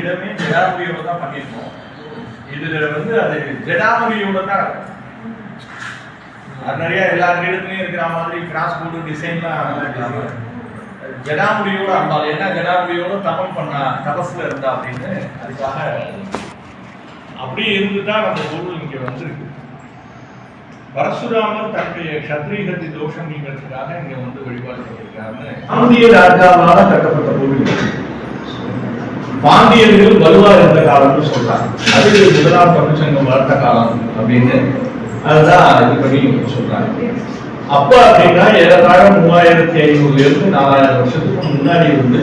இடமே ஜடாமுடியோட தான் பண்ணியிருக்கோம். இதுல வந்து அது ஜடாமுடியோட தான் நிறைய எல்லா இடத்துலயும் இருக்கிற மாதிரி கிராஸ் போர்டு டிசைன்லாம் ஜடாமுடியோட அம்பாள் ஏன்னா ஜடாமுடியோட தபம் பண்ணா தபஸ்ல இருந்தா அப்படின்னு அதுக்காக அப்படியே இருந்துதான் நம்ம பொருள் இங்க வந்திருக்கு. பரசுராமர் தன்னுடைய கத்திரிகத்தி தோஷம் நீங்கிறதுக்காக இங்க வந்து வழிபாடு பண்ணியிருக்காருன்னு பாண்டிய ராஜாவால கட்டப்பட்ட கோவில். பாண்டியர்கள் வலுவா இருந்த காலம்னு சொல்றாங்க. அது முதலாம் தமிழ்ச்சங்கம் வளர்த்த காலம் அப்படின்னு அதுதான் இது பண்ணி சொல்றாங்க. அப்ப அப்படின்னா ஏறத்தாழ 3500 இருந்து 4000 வருஷத்துக்கு முன்னாடி இருந்து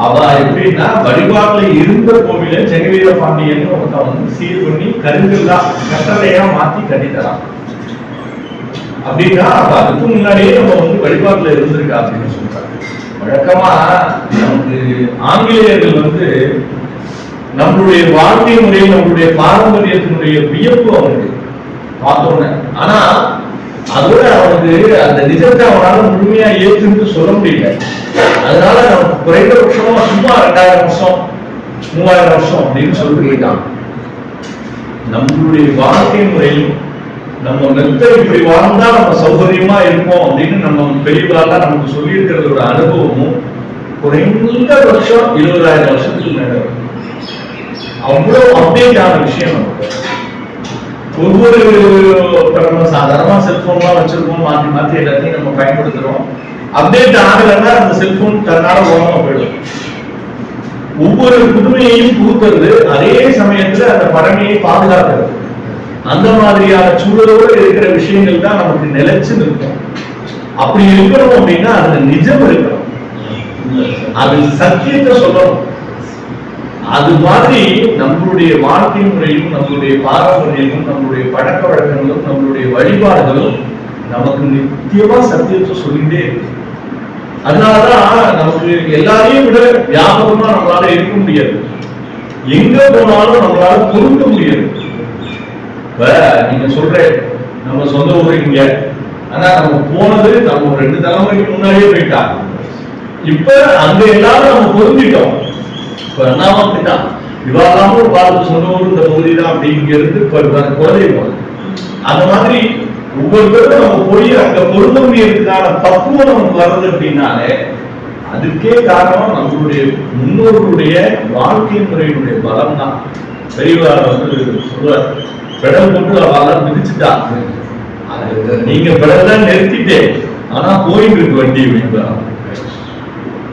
அவ எப்படின்னா வழிபாட்டுல இருந்த கோவில ஜெகவீர பாண்டியன் ஒருத்தன் வந்து சீர் பண்ணி கருங்கல்லாம் கட்டளையா மாத்தி கட்டித்தரான். அப்படின்னா அப்ப அதுக்கு முன்னாடியே நம்ம வந்து வழிபாட்டுல இருந்திருக்கா அப்படின்னு சொல்றாங்க. வழக்கமா நமக்கு ஆங்கிலேயர்கள் வந்து நம்மளுடைய வாழ்க்கை முறை நம்மளுடைய பாரம்பரியத்தினுடைய வியப்பு அவனுக்கு பார்த்தோன்னு. ஆனா அதோட அவனுக்கு அந்த நிஜத்தை அவனால முழுமையா ஏற்றுன்னு சொல்ல முடியல. அதனால நமக்கு குறைந்தபட்சமா சும்மா 2000 வருஷம் 3000 வருஷம் அப்படின்னு சொல்லிட்டான். நம்மளுடைய வாழ்க்கை முறையும் நம்ம மெத்த இப்படி வாழ்ந்தா நம்ம சௌகரியமா இருப்போம் அப்படின்னு நம்ம பெரியவர்களால நமக்கு சொல்லி இருக்கிறதோட அனுபவமும் குறைந்தபட்சம் 20000 வருஷத்துக்கு மேல அவ்வளவு அப்டேட் ஆன விஷயம் நமக்கு. ஒவ்வொரு நம்ம சாதாரணமா செல்போன்லாம் வச்சிருக்கோம், மாத்தி மாத்தி எல்லாத்தையும் நம்ம பயன்படுத்துறோம். அப்டேட் ஆகலைன்னா அந்த செல்போன் தன்னால ஓரமா போயிடும். ஒவ்வொரு புதுமையையும் புகுத்துறது, அதே சமயத்துல அந்த பழமையை பாதுகாக்கிறது. அந்த மாதிரியான சூழலோடு இருக்கிற விஷயங்கள் தான் நமக்கு நிலைச்சு நிற்கும். அப்படி இருக்கணும் அப்படின்னா அதுல நிஜம் இருக்கணும், அது சத்தியத்தை சொல்லணும். அது மாதிரி நம்மளுடைய வாழ்க்கை முறையும் நம்மளுடைய பாரம்பரியமும் நம்மளுடைய பழக்க வழக்கங்களும் நம்மளுடைய வழிபாடுகளும் நமக்கு நித்தியமா சத்தியத்தை சொல்லிட்டே இருக்கு. அதனாலதான் நமக்கு எல்லாரையும் விட வியாபகமா நம்மளால இருக்க முடியாது. எங்க போனாலும் நம்மளால பொருந்த முடியாது. நீங்க சொல்ற நம்ம சொந்த ஊரு இங்க, ஆனா நம்ம போனது நம்ம 2 தலைமுறைக்கு முன்னாடியே போயிட்டாங்க. இப்ப அங்க எல்லாரும் நம்ம பொருந்திட்டோம். இப்ப அண்ணாமத்திட்டான் இவாளாம ஒரு பாலத்து சொந்த ஊர் இந்த பகுதி தான் அப்படிங்கிறது குழந்தை போகுது. அந்த மாதிரி ஒவ்வொருத்தரும் நம்ம போய் அங்க பொருந்த முடியறதுக்கான பக்குவம் நமக்கு வர்றது அப்படின்னாலே அதுக்கே காரணம் நம்மளுடைய முன்னோர்களுடைய வாழ்க்கை முறையினுடைய பலம் தான். பெரியவார் வந்து சொல்லுவார், பெடல் போட்டு அவளால் மிதிச்சுட்டா, நீங்க பெடல் நிறுத்திட்டே ஆனா போயிட்டு இருக்கு வண்டி அப்படின்றாங்க.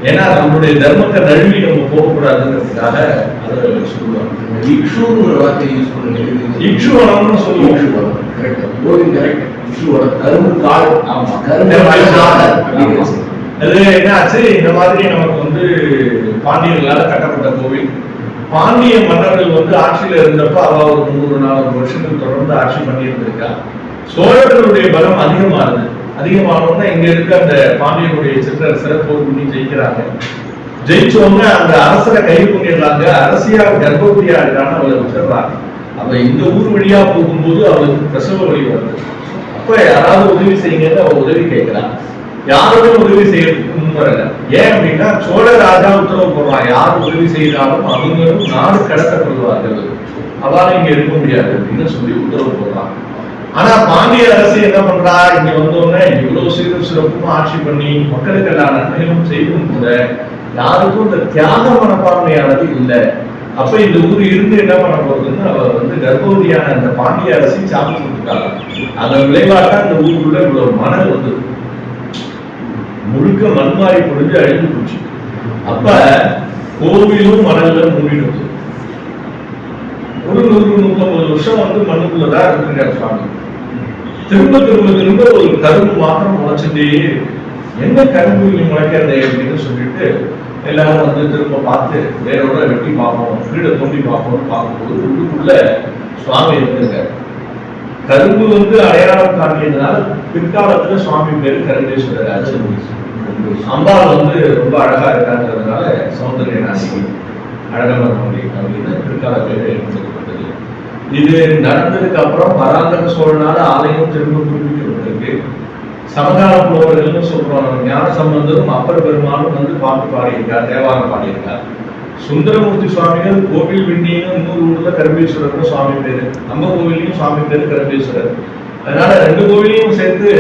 ஏன்னா நம்மளுடைய தர்மத்தை நழுவி நம்ம போகக்கூடாதுங்கிறதுக்காக அதை சொல்லுவாங்க. இக்ஷுன்னு ஒரு வார்த்தை யூஸ் பண்ணுங்க. இக்ஷு வளம்னு சொல்லுவோம். கரும்பு காடு. ஆமா, அது என்ன ஆச்சு, இந்த மாதிரி நமக்கு வந்து பாண்டியர்களால கட்டப்பட்ட கோவில். பாண்டிய மன்னர்கள் வந்து ஆட்சியில இருந்தப்ப அவ ஒரு 300-400 வருஷங்கள் தொடர்ந்து ஆட்சி பண்ணி இருந்திருக்கா. சோழர்களுடைய பலம் அதிகமானோம்னா இங்க இருக்க அந்த பாண்டியனுடைய சிற்றரசரை போர் பண்ணி ஜெயிக்கிறாங்க. ஜெயிச்சோம்னா அந்த அரசரை கை பண்ணிடுறாங்க. அரசியா கர்ப்பவதியா இருக்கான்னு அவளை விட்டுறாங்க. அவ இந்த ஊர் வழியா போகும்போது அவளுக்கு பிரசவ வழி வருது. அப்ப யாராவது உதவி செய்யுங்க அவ உதவி கேட்கிறான். யாருமே உதவி செய்யறதுக்கு முன்வரல. ஏன் அப்படின்னா சோழ ராஜா உத்தரவு போடுறான், யார் உதவி செய்தாலும் அவங்களும் நாடு கடத்தப்படுவார்கள், அவளால இங்க இருக்க முடியாது அப்படின்னு சொல்லி உத்தரவு போடுறான். ஆனா பாண்டிய அரசு என்ன பண்றா, இங்க வந்தோடனே இவ்வளவு சீரும் சிறப்பும் ஆட்சி பண்ணி மக்களுக்கு எல்லா நன்மைகளும் செய்தும் கூட யாருக்கும் இந்த தியாக மனப்பான்மையானது இல்லை. அப்ப இந்த ஊர் இருந்து என்ன பண்ண போறதுன்னு அவ வந்து கர்ப்பவதியான அந்த பாண்டிய அரசை சாப்பிட்டு கொடுத்துட்டாங்க. அதன் விளைவாட்டா இந்த ஊருக்குள்ள இவ்வளவு மணல் வந்து முழுக்க மண்மாறி பொழிஞ்சு அழிந்து போச்சு. அப்ப கோவிலும் மணல்ல மூடிடும். ஒரு 100-150 வருஷம் வந்து மண்ணுக்குள்ளதான் இருக்கிறார் சுவாமி. திரும்ப திரும்ப திரும்ப ஒரு கரும்பு மாத்திரம் முளைச்சுட்டே என்ன கரும்பு முளைக்கிறதே அப்படின்னு சொல்லிட்டு எல்லாரும் வந்து திரும்ப பார்த்து வேறோட வெட்டி பார்ப்போம், கீழே தோண்டி பார்ப்போம்னு பார்க்கும்போது உள்ளுக்குள்ள சுவாமி இருந்திருக்காரு. கரும்பு வந்து அடையாளம் காட்டியதுனால பிற்காலத்துல சுவாமி பேரு கரும்பேஸ்வரர் ஆச்சு. அம்பாள் வந்து ரொம்ப அழகா இருக்காங்கிறதுனால சௌந்தர்ய நாசினி அழகமரமொழி அப்படின்னு பிற்கால பேரு எடுத்துக்கப்பட்டது. இது நடந்ததுக்கு அப்புறம் பராந்தக சோழனால ஆலயம் திரும்ப புதுப்பிக்கப்பட்டிருக்கு. சமகால புலவர்கள்னு சொல்றோம். ஞான சம்பந்தரும் அப்பர் பெருமானும் வந்து பாட்டு பாடியிருக்கார், தேவாரம் பாடியிருக்கார். சுந்தரமூர்த்தி சுவாமிகள் கோவில் விண்ணின்னு இன்னொரு ஊர்ல கரும்பீஸ்வரர் சுவாமி பேரு, நம்ம கோவிலையும் சுவாமி பேரு கரும்பீஸ்வரர். அதனால 2 கோவிலையும் சேர்த்து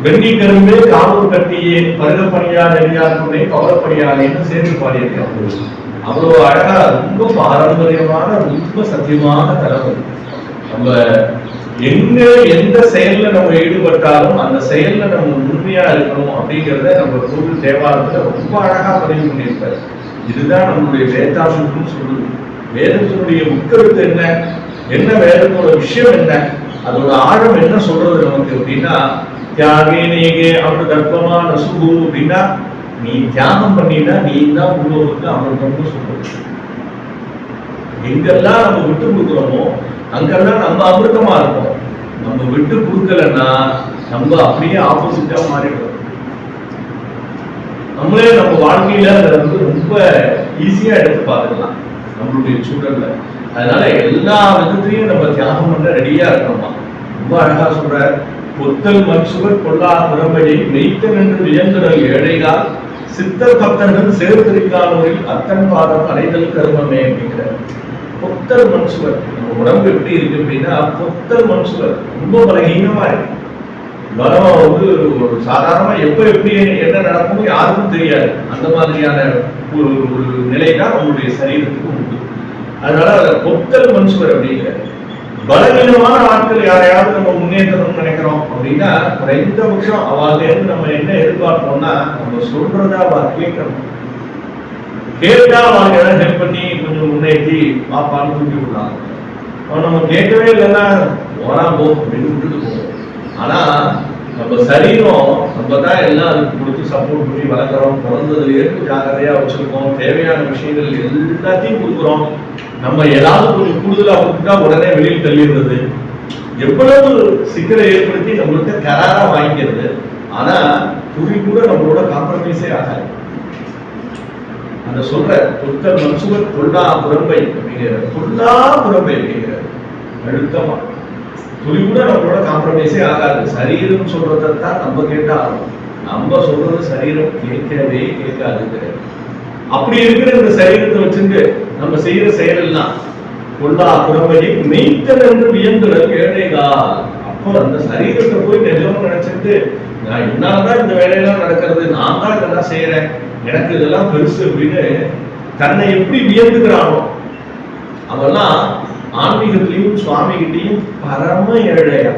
வெண்ணி கரும்பே காவூர் கட்டியே பருகப்பணியா நெறியாற்றுனை பவரப்பணியானேன்னு சேர்த்து பாடியிருக்காங்க. அவ்வளவு அழகா ரொம்ப பாரம்பரியமான ரொம்ப சத்தியமான தரவு. நம்ம எந்த செயல்ல நம்ம ஈடுபட்டாலும் அந்த செயல்ல நம்ம உண்மையா இருக்கணும் அப்படிங்கிறத நம்ம கோவில் தேவாரத்துல ரொம்ப அழகா பதிவு பண்ணியிருப்பாரு. இதுதான் நம்மளுடைய வேதாந்தம் சொல்லுது. வேதத்தினுடைய உட்கருத்து என்ன வேதத்தோட விஷயம் என்ன, அதோட ஆழம் என்ன சொல்றது நமக்கு அப்படின்னா, தியாகே நீகே அமிர்த தர்ப்பமா நசுகு அப்படின்னா, நீ தியாகம் பண்ணினா நீ தான் உருவத்துக்கு அமிர்தம்னு சொல்றது. எங்கெல்லாம் நம்ம விட்டு கொடுக்குறோமோ அங்கெல்லாம் நம்ம அமிர்தமா இருப்போம். நம்ம விட்டு கொடுக்கலன்னா நம்ம அப்படியே ஆப்போசிட்டா மாறிடுவோம். நம்மளே நம்ம வாழ்க்கையில அதை ரொம்ப ஈஸியா எடுத்து பார்த்துக்கலாம் நம்மளுடைய சூழல்ல. அதனால எல்லா விதத்திலையும் நம்ம தியாகம் பண்ண ரெடியா இருக்கணுமா. ரொம்ப அழகா சொல்ற, பொத்தல் மன்சுவர் கொல்லா புறம்படி மெய்த்தன் என்று வியந்துடல் ஏழைகால் சித்தர் பக்தர்கள் சேர்த்திருக்கானோரில் அத்தன் பாதம் அடைதல் கருமமே அப்படிங்கிற. பொத்தல் மன்சுவர், நம்ம உடம்பு எப்படி இருக்கு அப்படின்னா பொத்தல் மன்சுவர் ரொம்ப பலகீனமா இருக்கு. பலமா ஒரு சாதாரணமா எப்படி என்ன நடக்கும் யாருக்கும் தெரியாது. அந்த மாதிரியான ஒரு நிலை தான் நம்மளுடைய சரீரத்துக்கு உண்டு. அதனால பொத்தல் மனுஷர் அப்படிங்கிற பலவீனமான ஆட்கள் யாரையாவது நம்ம முன்னேற்றணும்னு நினைக்கிறோம் அப்படின்னா குறைந்தபட்சம் அவர்லேருந்து நம்ம என்ன எதிர்பார்ப்போம்னா நம்ம சொல்றதா அவர் கேட்கணும். கேட்டா அவங்க ஏதாவது ஹெல்ப் பண்ணி கொஞ்சம் முன்னேற்றி பாப்பான்னு தூக்கி விடலாம். அவன் நம்ம கேட்கவே இல்லைன்னா ஓரா போ அப்படின்னு விட்டுட்டு போவோம். ஆனா நம்ம சரீரம் நம்ம தான் எல்லாம் அதுக்கு கொடுத்து சப்போர்ட் பண்ணி வளர்க்குறோம். பிறந்ததுல இருந்து ஜாக்கிரதையா வச்சிருக்கோம். தேவையான விஷயங்கள் எல்லாத்தையும் கொடுக்குறோம். நம்ம ஏதாவது கொஞ்சம் கூடுதலா கொடுத்துட்டா உடனே வெளியில் தள்ளிடுறது, எவ்வளவு சிக்கலை ஏற்படுத்தி நம்மளுக்கு கராரா வாங்கிக்கிறது. ஆனா துணி கூட நம்மளோட காம்ப்ரமைஸே ஆகாது. அந்த சொல்ற புத்தர் மன்சுவர் கொல்லா புறம்பை அப்படிங்கிற, கொல்லா புறம்பை அப்படிங்கிற அழுத்தமா துளி கூட நம்மளோட காம்ப்ரமைஸே ஆகாது. சரீரம் சொல்றதான் நம்ம கேட்டா ஆகும். நம்ம சொல்றது சரீரம் கேட்கவே கேட்காது. அப்படி இருக்கிற இந்த சரீரத்தை வச்சுட்டு நம்ம செய்யற செயல் எல்லாம் கொல்லா புறம்பையை மெய்த்தல் என்று வியந்துடல் ஏழைகா. அப்போ அந்த சரீரத்தை போய் நிஜம் நினைச்சிட்டு நான் என்னால்தான் இந்த வேலையெல்லாம் நடக்கிறது, நான் தான் இதெல்லாம் செய்யறேன், எனக்கு இதெல்லாம் பெருசு அப்படின்னு தன்னை எப்படி வியந்துக்கிறானோ அவெல்லாம் ஆன்மீகத்திலையும் சுவாமி கிட்டையும் பரம ஏழையா,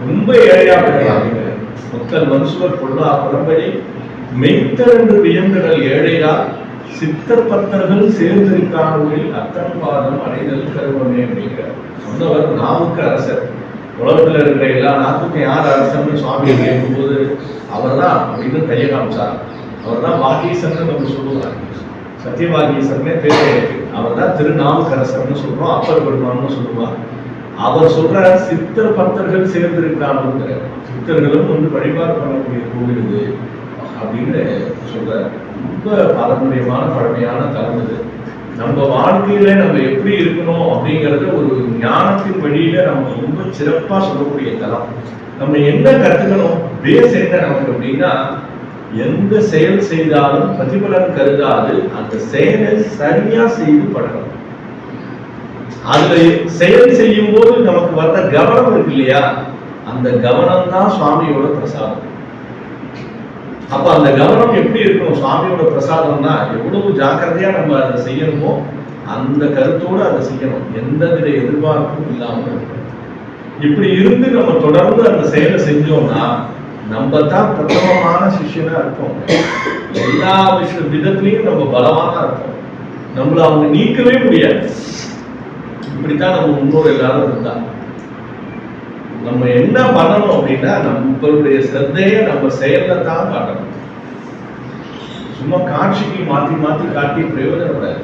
ரொம்ப ஏழையா போயிடலாம். மக்கள் மனுஷர் கொள்ளா புறம்படி மெய்த்தல் என்று வியந்தடல் ஏழையா சித்தர் பக்தர்கள் சேர்ந்திருக்கானவர்கள் அத்தன் பாதம் அடைதல் கருவமே அப்படிங்கிற சொன்னவர் நாவுக்கு அரசர். உலகத்துல இருக்கிற எல்லா நாட்டுக்கும் யார் அரசர்னு சுவாமி கேட்கும்போது அவர் தான் அப்படின்னு கையை காமிச்சார். அவர் தான் வாகீசன் நம்ம சொல்லுவார். சத்தியவாகீசர்னே பேர் இருக்கு. அவர் தான் திருநாவுக்கரசர்னு சொல்றோம், அப்பர் பெருமான்னு சொல்லுவார். அவர் சொல்ற சித்தர் பக்தர்கள் சேர்ந்திருக்காங்க, சித்தர்களும் வழிபாடு பண்ணக்கூடிய கோவில் இது அப்படின்னு சொல்ற. ரொம்ப பாரம்பரியமான பழமையான தலம் இது. நம்ம வாழ்க்கையில நம்ம எப்படி இருக்கணும் அப்படிங்கறத ஒரு ஞானத்தின் வழியில நம்ம ரொம்ப சிறப்பா சொல்லக்கூடிய தலம். நம்ம என்ன கத்துக்கணும், பேஸ் என்ன நமக்கு அப்படின்னா, எந்த செயல் செய்தாலும் பிரதிபலன் கருதாது அந்த செயலை சரியா செய்து பழகணும். அதுல செயல் செய்யும் போது நமக்கு வர்ற கவனம் இருக்கு இல்லையா, அந்த கவனம் தான் சுவாமியோட பிரசாதம். அப்ப அந்த கவனம் எப்படி இருக்கணும், சுவாமியோட பிரசாதம்னா எவ்வளவு ஜாக்கிரதையா நம்ம அதை செய்யணுமோ அந்த கருத்தோடு அதை செய்யணும், எந்தவித எதிர்பார்ப்பும் இல்லாம இருக்கணும். இப்படி இருந்து நம்ம தொடர்ந்து அந்த செயலை செஞ்சோம்னா நம்ம தான் பிரதமமான சிஷ்யனா இருப்போம். எல்லா விதத்திலையும் நம்ம பலமான இருப்போம். நம்மள அவங்க நீக்கவே முடியாது. இப்படித்தான் நம்ம முன்னோர் எல்லாரும் இருந்தா. நம்ம என்ன பண்ணணும் அப்படின்னா, நம்மளுடைய சிரத்தைய நம்ம செயல்ல தான் காட்டணும். சும்மா காட்சிக்கு மாத்தி மாத்தி காட்டி பிரயோஜனப்படாது.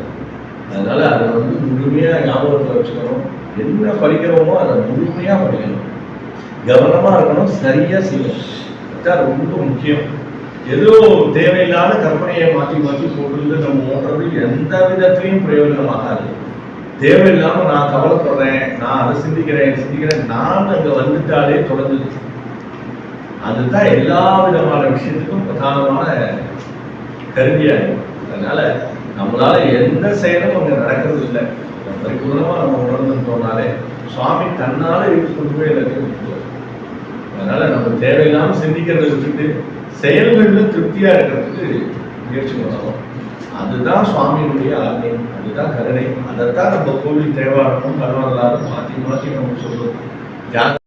அதனால அதை முழுமையா ஞாபகத்துல வச்சுக்கணும். என்ன படிக்கிறோமோ அதை முழுமையா படிக்கணும், கவனமா இருக்கணும், சரியா செய்யணும். ரொம்ப முக்கியம். ஏதோ தேவையில்லாத கற்பனையை மாற்றி மாற்றி போட்டு நம்ம ஓடுறது எந்த விதத்திலையும் பிரயோஜனமாகாது. தேவையில்லாம நான் கவலைப்படுறேன், நான் அதை சிந்திக்கிறேன், நான் அங்க வந்துட்டாலே தொடர்ந்து அதுதான் எல்லா விதமான விஷயத்துக்கும் பிரதானமான கருவியா இருக்கும். அதனால நம்மளால எந்த செயலும் அங்க நடக்கிறது இல்லை. பரிபூர்ணமா நம்ம உணர்ந்துட்டோம்னாலே சுவாமி தன்னால இழுத்து கொண்டு போய் எல்லாத்தையும் விட்டுருவார். அதனால நம்ம தேவையில்லாம சிந்திக்கிறத விட்டுட்டு செயல்கள்ல திருப்தியா இருக்கிறதுக்கு முயற்சி பண்ணணும். அதுதான் சுவாமியினுடைய ஆజ్ఞை, அதுதான் கருணை. அதைத்தான் நம்ம கோவில் தேவாரமும் கருணாலும் மாற்றி மாற்றி நம்ம சொல்றோம்.